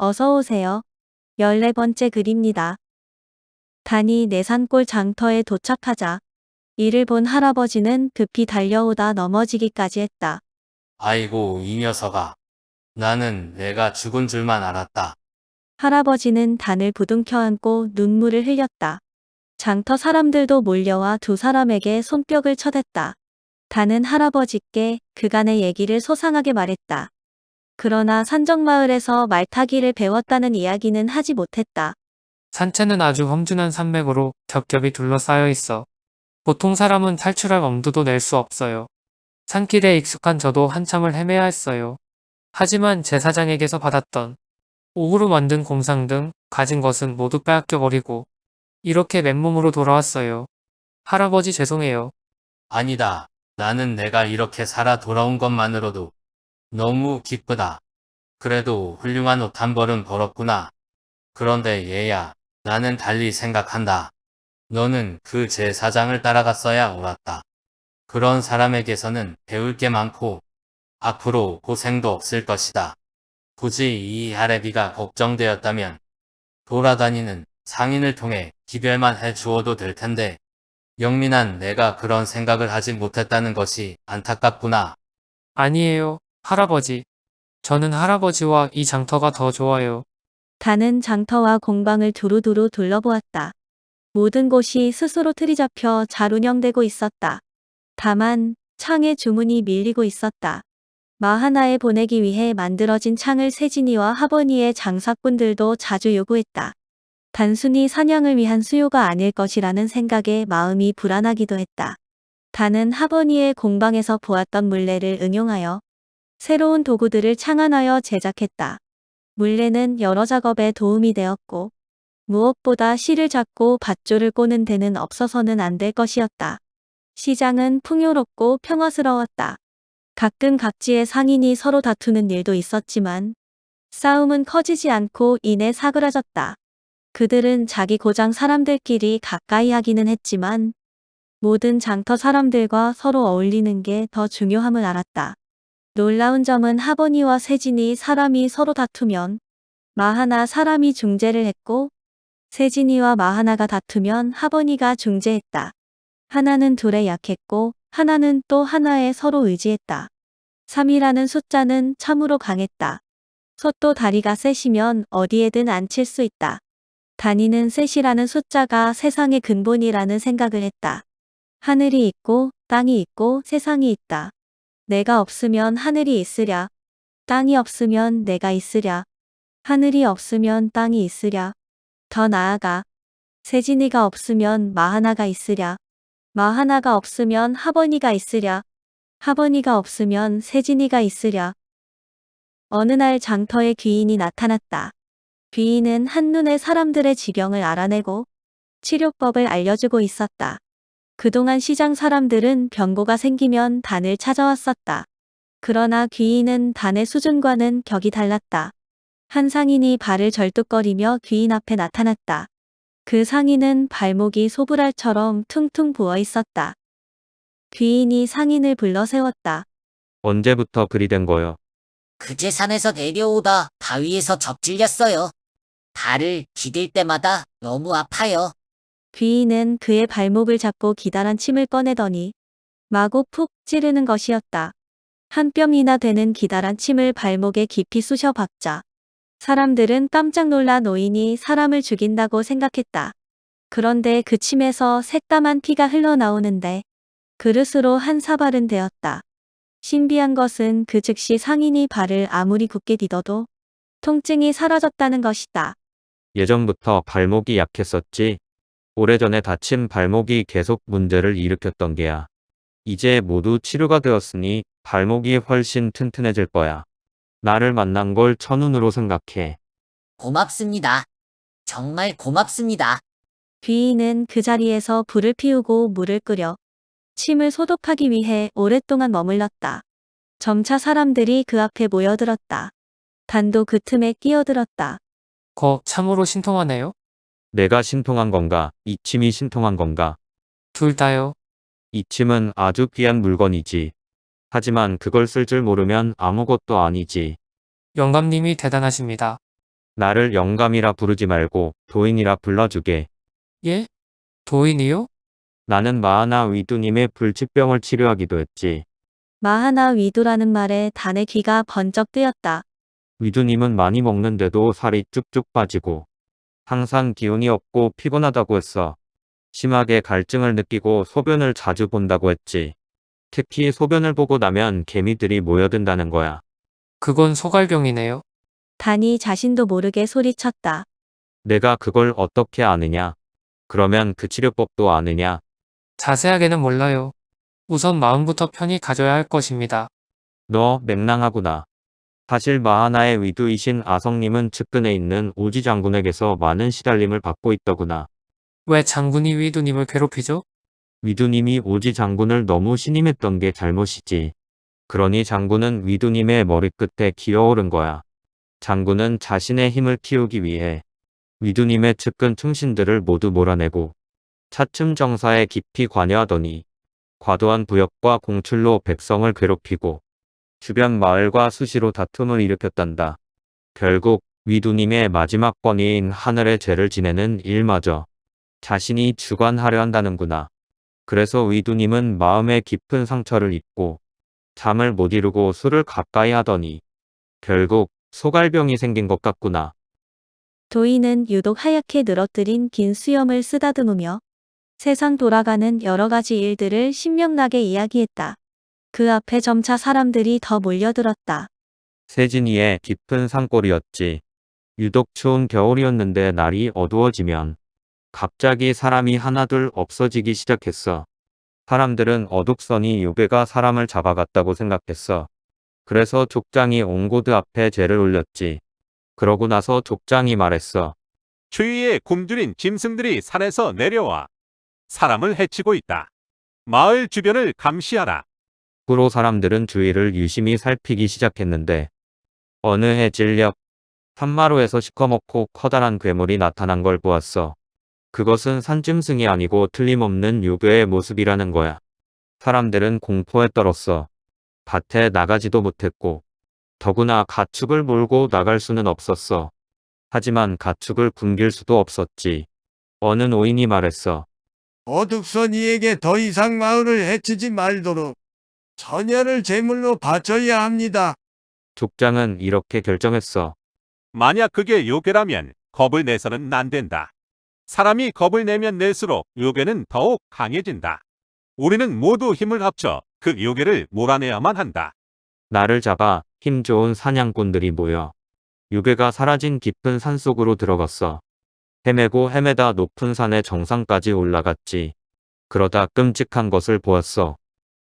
어서 오세요. 14번째 글입니다. 단이 내산골 장터에 도착하자 이를 본 할아버지는 급히 달려오다 넘어지기까지 했다. 아이고, 이 녀석아. 나는 내가 죽은 줄만 알았다. 할아버지는 단을 부둥켜 안고 눈물을 흘렸다. 장터 사람들도 몰려와 두 사람에게 손뼉을 쳐댔다. 단은 할아버지께 그간의 얘기를 소상하게 말했다. 그러나 산적마을에서 말타기를 배웠다는 이야기는 하지 못했다. 산채는 아주 험준한 산맥으로 겹겹이 둘러싸여 있어 보통 사람은 탈출할 엄두도 낼 수 없어요. 산길에 익숙한 저도 한참을 헤매야 했어요. 하지만 제사장에게서 받았던 오후로 만든 곰상 등 가진 것은 모두 빼앗겨 버리고 이렇게 맨몸으로 돌아왔어요. 할아버지 죄송해요. 아니다. 나는 내가 이렇게 살아 돌아온 것만으로도 너무 기쁘다. 그래도 훌륭한 옷 한 벌은 벌었구나. 그런데 얘야, 나는 달리 생각한다. 너는 그 제사장을 따라갔어야 옳았다. 그런 사람에게서는 배울 게 많고 앞으로 고생도 없을 것이다. 굳이 이 할애비가 걱정되었다면 돌아다니는 상인을 통해 기별만 해 주어도 될 텐데 영민한 내가 그런 생각을 하지 못했다는 것이 안타깝구나. 아니에요, 할아버지. 저는 할아버지와 이 장터가 더 좋아요. 단은 장터와 공방을 두루두루 둘러보았다. 모든 곳이 스스로 틀이 잡혀 잘 운영되고 있었다. 다만 창에 주문이 밀리고 있었다. 마 하나에 보내기 위해 만들어진 창을 세진이와 하버니의 장사꾼들도 자주 요구했다. 단순히 사냥을 위한 수요가 아닐 것이라는 생각에 마음이 불안하기도 했다. 단은 하버니의 공방에서 보았던 물레를 응용하여 새로운 도구들을 창안하여 제작했다. 물레는 여러 작업에 도움이 되었고 무엇보다 실을 잡고 밧줄을 꼬는 데는 없어서는 안 될 것이었다. 시장은 풍요롭고 평화스러웠다. 가끔 각지의 상인이 서로 다투는 일도 있었지만 싸움은 커지지 않고 이내 사그라졌다. 그들은 자기 고장 사람들끼리 가까이 하기는 했지만 모든 장터 사람들과 서로 어울리는 게 더 중요함을 알았다. 놀라운 점은 하버니와 세진이 사람이 서로 다투면 마하나 사람이 중재를 했고 세진이와 마하나가 다투면 하버니가 중재했다. 하나는 둘에 약했고 하나는 또 하나에 서로 의지했다. 3이라는 숫자는 참으로 강했다. 솥도 다리가 셋이면 어디에든 앉힐 수 있다. 단위는 셋이라는 숫자가 세상의 근본이라는 생각을 했다. 하늘이 있고 땅이 있고 세상이 있다. 내가 없으면 하늘이 있으랴. 땅이 없으면 내가 있으랴. 하늘이 없으면 땅이 있으랴. 더 나아가 세진이가 없으면 마하나가 있으랴. 마하나가 없으면 하버니가 있으랴. 하버니가 없으면 세진이가 있으랴. 어느 날 장터에 귀인이 나타났다. 귀인은 한눈에 사람들의 지병을 알아내고 치료법을 알려주고 있었다. 그동안 시장 사람들은 병고가 생기면 단을 찾아왔었다. 그러나 귀인은 단의 수준과는 격이 달랐다. 한 상인이 발을 절뚝거리며 귀인 앞에 나타났다. 그 상인은 발목이 소불알처럼 퉁퉁 부어 있었다. 귀인이 상인을 불러 세웠다. 언제부터 그리 된 거요? 그제 산에서 내려오다 바위에서 접질렸어요. 발을 디딜 때마다 너무 아파요. 귀인은 그의 발목을 잡고 기다란 침을 꺼내더니 마구 푹 찌르는 것이었다. 한 뼘이나 되는 기다란 침을 발목에 깊이 쑤셔 박자 사람들은 깜짝 놀라 노인이 사람을 죽인다고 생각했다. 그런데 그 침에서 새까만 피가 흘러나오는데 그릇으로 한 사발은 되었다. 신비한 것은 그 즉시 상인이 발을 아무리 굳게 디뎌도 통증이 사라졌다는 것이다. 예전부터 발목이 약했었지. 오래전에 다친 발목이 계속 문제를 일으켰던 게야. 이제 모두 치료가 되었으니 발목이 훨씬 튼튼해질 거야. 나를 만난 걸 천운으로 생각해. 고맙습니다. 정말 고맙습니다. 귀인은 그 자리에서 불을 피우고 물을 끓여 침을 소독하기 위해 오랫동안 머물렀다. 점차 사람들이 그 앞에 모여들었다. 단도 그 틈에 끼어들었다. 참으로 신통하네요. 내가 신통한 건가? 이 침이 신통한 건가? 둘 다요. 이 침은 아주 귀한 물건이지. 하지만 그걸 쓸 줄 모르면 아무것도 아니지. 영감님이 대단하십니다. 나를 영감이라 부르지 말고 도인이라 불러주게. 예? 도인이요? 나는 마하나 위두님의 불치병을 치료하기도 했지. 마하나 위두라는 말에 단의 귀가 번쩍 뜨였다. 위두님은 많이 먹는데도 살이 쭉쭉 빠지고 항상 기운이 없고 피곤하다고 했어. 심하게 갈증을 느끼고 소변을 자주 본다고 했지. 특히 소변을 보고 나면 개미들이 모여든다는 거야. 그건 소갈병이네요. 단이 자신도 모르게 소리쳤다. 내가 그걸 어떻게 아느냐? 그러면 그 치료법도 아느냐? 자세하게는 몰라요. 우선 마음부터 편히 가져야 할 것입니다. 너 맹랑하구나. 사실 마하나의 위두이신 아성님은 측근에 있는 오지 장군에게서 많은 시달림을 받고 있더구나. 왜 장군이 위두님을 괴롭히죠? 위두님이 오지 장군을 너무 신임했던 게 잘못이지. 그러니 장군은 위두님의 머리끝에 기어오른 거야. 장군은 자신의 힘을 키우기 위해 위두님의 측근 충신들을 모두 몰아내고 차츰 정사에 깊이 관여하더니 과도한 부역과 공출로 백성을 괴롭히고 주변 마을과 수시로 다툼을 일으켰단다. 결국 위두님의 마지막 권위인 하늘의 죄를 지내는 일마저 자신이 주관하려 한다는구나. 그래서 위두님은 마음에 깊은 상처를 입고 잠을 못 이루고 술을 가까이 하더니 결국 소갈병이 생긴 것 같구나. 도인은 유독 하얗게 늘어뜨린 긴 수염을 쓰다듬으며 세상 돌아가는 여러 가지 일들을 신명나게 이야기했다. 그 앞에 점차 사람들이 더 몰려들었다. 세진이의 깊은 산골이었지. 유독 추운 겨울이었는데 날이 어두워지면 갑자기 사람이 하나둘 없어지기 시작했어. 사람들은 어둑선이 요괴가 사람을 잡아갔다고 생각했어. 그래서 족장이 옹고드 앞에 죄를 올렸지. 그러고 나서 족장이 말했어. 추위에 굶주린 짐승들이 산에서 내려와 사람을 해치고 있다. 마을 주변을 감시하라. 후로 사람들은 주위를 유심히 살피기 시작했는데 어느 해 찔렵 산마루에서 시커멓고 커다란 괴물이 나타난 걸 보았어. 그것은 산짐승이 아니고 틀림없는 요괴의 모습이라는 거야. 사람들은 공포에 떨었어. 밭에 나가지도 못했고 더구나 가축을 몰고 나갈 수는 없었어. 하지만 가축을 굶길 수도 없었지. 어느 노인이 말했어. 어둑선이에게 더 이상 마을을 해치지 말도록 처녀를 제물로 바쳐야 합니다. 족장은 이렇게 결정했어. 만약 그게 요괴라면 겁을 내서는 안 된다. 사람이 겁을 내면 낼수록 요괴는 더욱 강해진다. 우리는 모두 힘을 합쳐 그 요괴를 몰아내야만 한다. 나를 잡아 힘 좋은 사냥꾼들이 모여 요괴가 사라진 깊은 산속으로 들어갔어. 헤매고 헤매다 높은 산의 정상까지 올라갔지. 그러다 끔찍한 것을 보았어.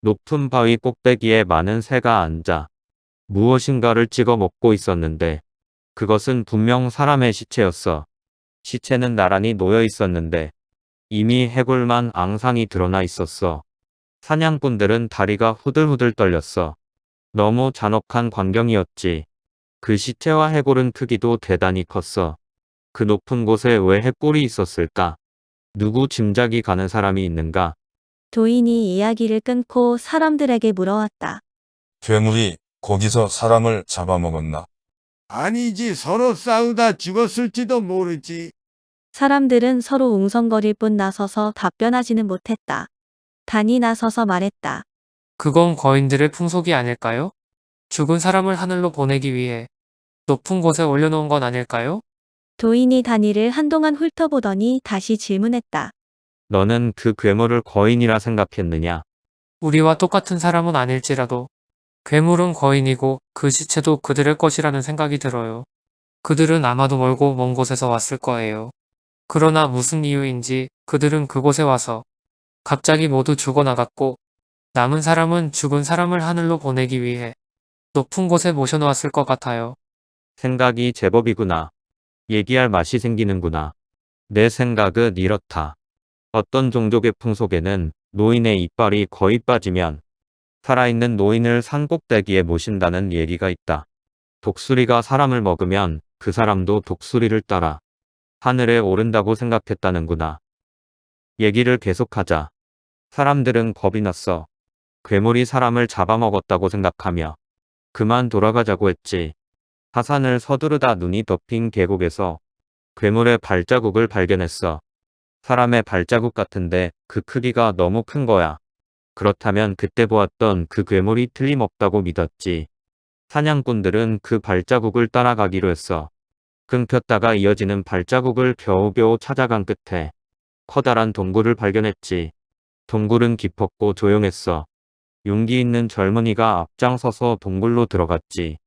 높은 바위 꼭대기에 많은 새가 앉아 무엇인가를 찍어 먹고 있었는데 그것은 분명 사람의 시체였어. 시체는 나란히 놓여 있었는데 이미 해골만 앙상이 드러나 있었어. 사냥꾼들은 다리가 후들후들 떨렸어. 너무 잔혹한 광경이었지. 그 시체와 해골은 크기도 대단히 컸어. 그 높은 곳에 왜 해골이 있었을까? 누구 짐작이 가는 사람이 있는가? 도인이 이야기를 끊고 사람들에게 물어왔다. 괴물이 거기서 사람을 잡아먹었나? 아니지, 서로 싸우다 죽었을지도 모르지. 사람들은 서로 웅성거릴 뿐 나서서 답변하지는 못했다. 단이 나서서 말했다. 그건 거인들의 풍속이 아닐까요? 죽은 사람을 하늘로 보내기 위해 높은 곳에 올려놓은 건 아닐까요? 도인이 단이를 한동안 훑어보더니 다시 질문했다. 너는 그 괴물을 거인이라 생각했느냐? 우리와 똑같은 사람은 아닐지라도 괴물은 거인이고 그 시체도 그들의 것이라는 생각이 들어요. 그들은 아마도 멀고 먼 곳에서 왔을 거예요. 그러나 무슨 이유인지 그들은 그곳에 와서 갑자기 모두 죽어나갔고 남은 사람은 죽은 사람을 하늘로 보내기 위해 높은 곳에 모셔놓았을 것 같아요. 생각이 제법이구나. 얘기할 맛이 생기는구나. 내 생각은 이렇다. 어떤 종족의 풍속에는 노인의 이빨이 거의 빠지면 살아있는 노인을 산 꼭대기에 모신다는 얘기가 있다. 독수리가 사람을 먹으면 그 사람도 독수리를 따라 하늘에 오른다고 생각했다는구나. 얘기를 계속하자. 사람들은 겁이 났어. 괴물이 사람을 잡아먹었다고 생각하며 그만 돌아가자고 했지. 하산을 서두르다 눈이 덮인 계곡에서 괴물의 발자국을 발견했어. 사람의 발자국 같은데 그 크기가 너무 큰 거야. 그렇다면 그때 보았던 그 괴물이 틀림없다고 믿었지. 사냥꾼들은 그 발자국을 따라가기로 했어. 끊겼다가 이어지는 발자국을 겨우겨우 찾아간 끝에 커다란 동굴을 발견했지. 동굴은 깊었고 조용했어. 용기 있는 젊은이가 앞장서서 동굴로 들어갔지.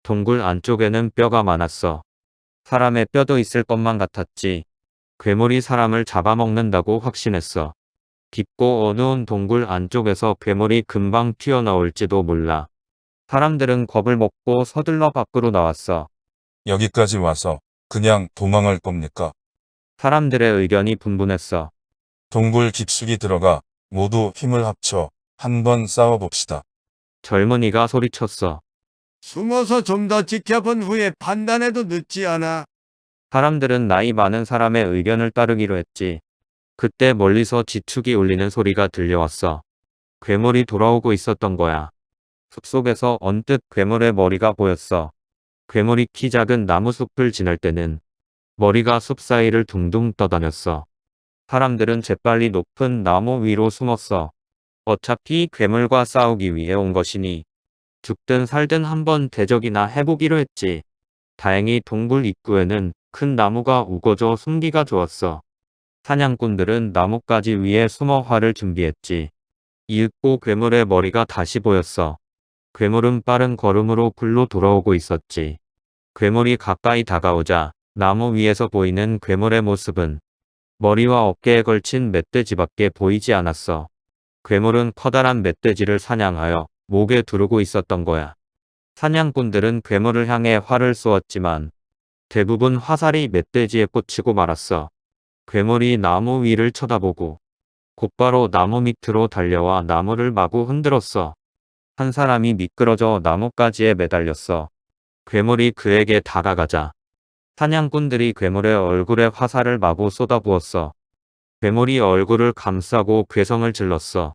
동굴 안쪽에는 뼈가 많았어. 사람의 뼈도 있을 것만 같았지. 괴물이 사람을 잡아먹는다고 확신했어. 깊고 어두운 동굴 안쪽에서 괴물이 금방 튀어나올지도 몰라. 사람들은 겁을 먹고 서둘러 밖으로 나왔어. 여기까지 와서 그냥 도망할 겁니까? 사람들의 의견이 분분했어. 동굴 깊숙이 들어가 모두 힘을 합쳐 한번 싸워봅시다. 젊은이가 소리쳤어. 숨어서 좀 더 지켜본 후에 판단해도 늦지 않아. 사람들은 나이 많은 사람의 의견을 따르기로 했지. 그때 멀리서 지축이 울리는 소리가 들려왔어. 괴물이 돌아오고 있었던 거야. 숲속에서 언뜻 괴물의 머리가 보였어. 괴물이 키 작은 나무숲을 지날 때는 머리가 숲 사이를 둥둥 떠다녔어. 사람들은 재빨리 높은 나무 위로 숨었어. 어차피 괴물과 싸우기 위해 온 것이니 죽든 살든 한번 대적이나 해보기로 했지. 다행히 동굴 입구에는 큰 나무가 우거져 숨기가 좋았어. 사냥꾼들은 나뭇가지 위에 숨어 활을 준비했지. 이윽고 괴물의 머리가 다시 보였어. 괴물은 빠른 걸음으로 굴로 돌아오고 있었지. 괴물이 가까이 다가오자 나무 위에서 보이는 괴물의 모습은 머리와 어깨에 걸친 멧돼지밖에 보이지 않았어. 괴물은 커다란 멧돼지를 사냥하여 목에 두르고 있었던 거야. 사냥꾼들은 괴물을 향해 활을 쏘았지만 대부분 화살이 멧돼지에 꽂히고 말았어. 괴물이 나무 위를 쳐다보고 곧바로 나무 밑으로 달려와 나무를 마구 흔들었어. 한 사람이 미끄러져 나뭇가지에 매달렸어. 괴물이 그에게 다가가자 사냥꾼들이 괴물의 얼굴에 화살을 마구 쏟아부었어. 괴물이 얼굴을 감싸고 괴성을 질렀어.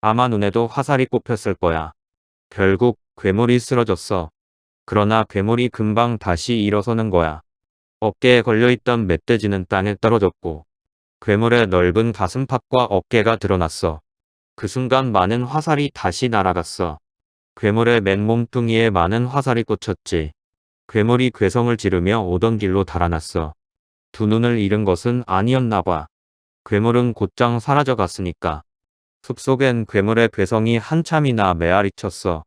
아마 눈에도 화살이 꼽혔을 거야. 결국 괴물이 쓰러졌어. 그러나 괴물이 금방 다시 일어서는 거야. 어깨에 걸려있던 멧돼지는 땅에 떨어졌고 괴물의 넓은 가슴팍과 어깨가 드러났어. 그 순간 많은 화살이 다시 날아갔어. 괴물의 맨몸뚱이에 많은 화살이 꽂혔지. 괴물이 괴성을 지르며 오던 길로 달아났어. 두 눈을 잃은 것은 아니었나 봐. 괴물은 곧장 사라져 갔으니까. 숲속엔 괴물의 괴성이 한참이나 메아리쳤어.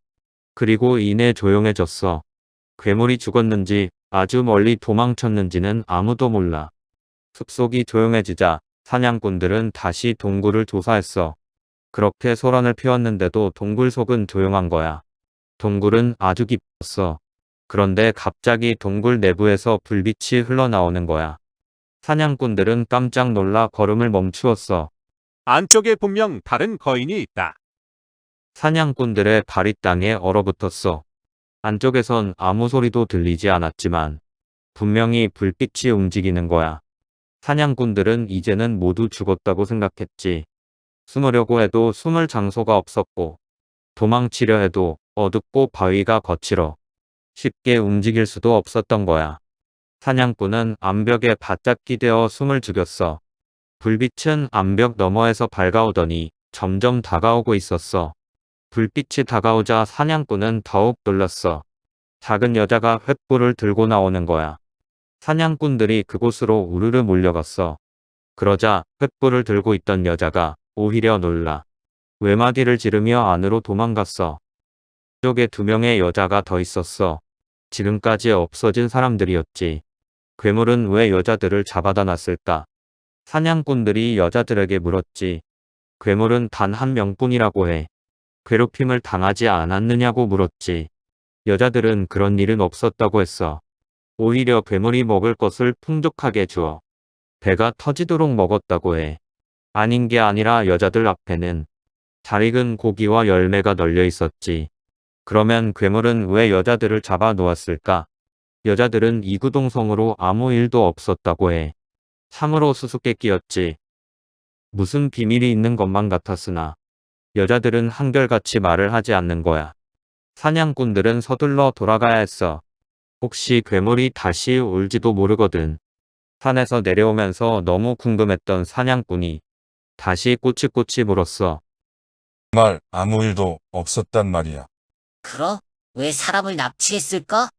그리고 이내 조용해졌어. 괴물이 죽었는지 아주 멀리 도망쳤는지는 아무도 몰라. 숲속이 조용해지자 사냥꾼들은 다시 동굴을 조사했어. 그렇게 소란을 피웠는데도 동굴 속은 조용한 거야. 동굴은 아주 깊었어. 그런데 갑자기 동굴 내부에서 불빛이 흘러나오는 거야. 사냥꾼들은 깜짝 놀라 걸음을 멈추었어. 안쪽에 분명 다른 거인이 있다. 사냥꾼들의 발이 땅에 얼어붙었어. 안쪽에선 아무 소리도 들리지 않았지만 분명히 불빛이 움직이는 거야. 사냥꾼들은 이제는 모두 죽었다고 생각했지. 숨으려고 해도 숨을 장소가 없었고 도망치려 해도 어둡고 바위가 거칠어 쉽게 움직일 수도 없었던 거야. 사냥꾼은 암벽에 바짝 기대어 숨을 죽였어. 불빛은 암벽 너머에서 밝아오더니 점점 다가오고 있었어. 불빛이 다가오자 사냥꾼은 더욱 놀랐어. 작은 여자가 횃불을 들고 나오는 거야. 사냥꾼들이 그곳으로 우르르 몰려갔어. 그러자 횃불을 들고 있던 여자가 오히려 놀라 외마디를 지르며 안으로 도망갔어. 쪽에 두 명의 여자가 더 있었어. 지금까지 없어진 사람들이었지. 괴물은 왜 여자들을 잡아다 놨을까? 사냥꾼들이 여자들에게 물었지. 괴물은 단 한 명뿐이라고 해. 괴롭힘을 당하지 않았느냐고 물었지. 여자들은 그런 일은 없었다고 했어. 오히려 괴물이 먹을 것을 풍족하게 주어 배가 터지도록 먹었다고 해. 아닌 게 아니라 여자들 앞에는 잘 익은 고기와 열매가 널려 있었지. 그러면 괴물은 왜 여자들을 잡아 놓았을까? 여자들은 이구동성으로 아무 일도 없었다고 해. 참으로 수수께끼였지. 무슨 비밀이 있는 것만 같았으나 여자들은 한결같이 말을 하지 않는 거야. 사냥꾼들은 서둘러 돌아가야 했어. 혹시 괴물이 다시 올지도 모르거든. 산에서 내려오면서 너무 궁금했던 사냥꾼이 다시 꼬치꼬치 물었어. 정말 아무 일도 없었단 말이야. 그럼 왜 사람을 납치했을까?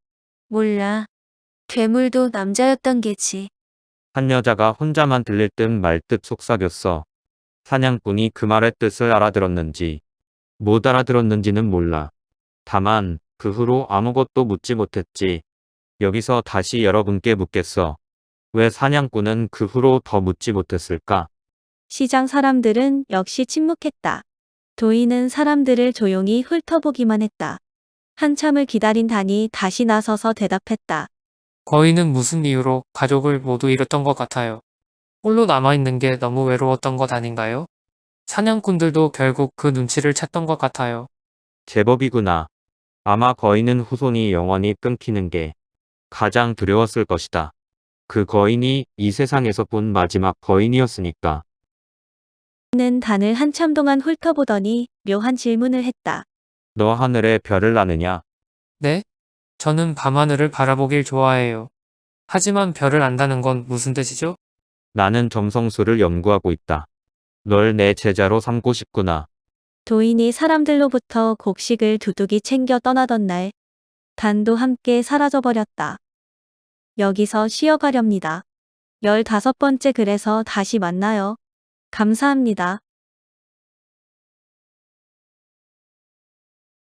몰라. 괴물도 남자였던 게지. 한 여자가 혼자만 들릴 듯 말 듯 속삭였어. 사냥꾼이 그 말의 뜻을 알아들었는지 못 알아들었는지는 몰라. 다만 그 후로 아무것도 묻지 못했지. 여기서 다시 여러분께 묻겠어. 왜 사냥꾼은 그 후로 더 묻지 못했을까? 시장 사람들은 역시 침묵했다. 도인은 사람들을 조용히 훑어보기만 했다. 한참을 기다린 다니 다시 나서서 대답했다. 거인은 무슨 이유로 가족을 모두 잃었던 것 같아요. 홀로 남아있는 게 너무 외로웠던 것 아닌가요? 사냥꾼들도 결국 그 눈치를 챘던 것 같아요. 제법이구나. 아마 거인은 후손이 영원히 끊기는 게 가장 두려웠을 것이다. 그 거인이 이 세상에서 본 마지막 거인이었으니까. 는 단을 한참 동안 훑어보더니 묘한 질문을 했다. 너 하늘에 별을 나느냐? 네? 저는 밤하늘을 바라보길 좋아해요. 하지만 별을 안다는 건 무슨 뜻이죠? 나는 점성술을 연구하고 있다. 널 내 제자로 삼고 싶구나. 도인이 사람들로부터 곡식을 두둑이 챙겨 떠나던 날, 단도 함께 사라져버렸다. 여기서 쉬어가렵니다. 15번째 글에서 다시 만나요. 감사합니다.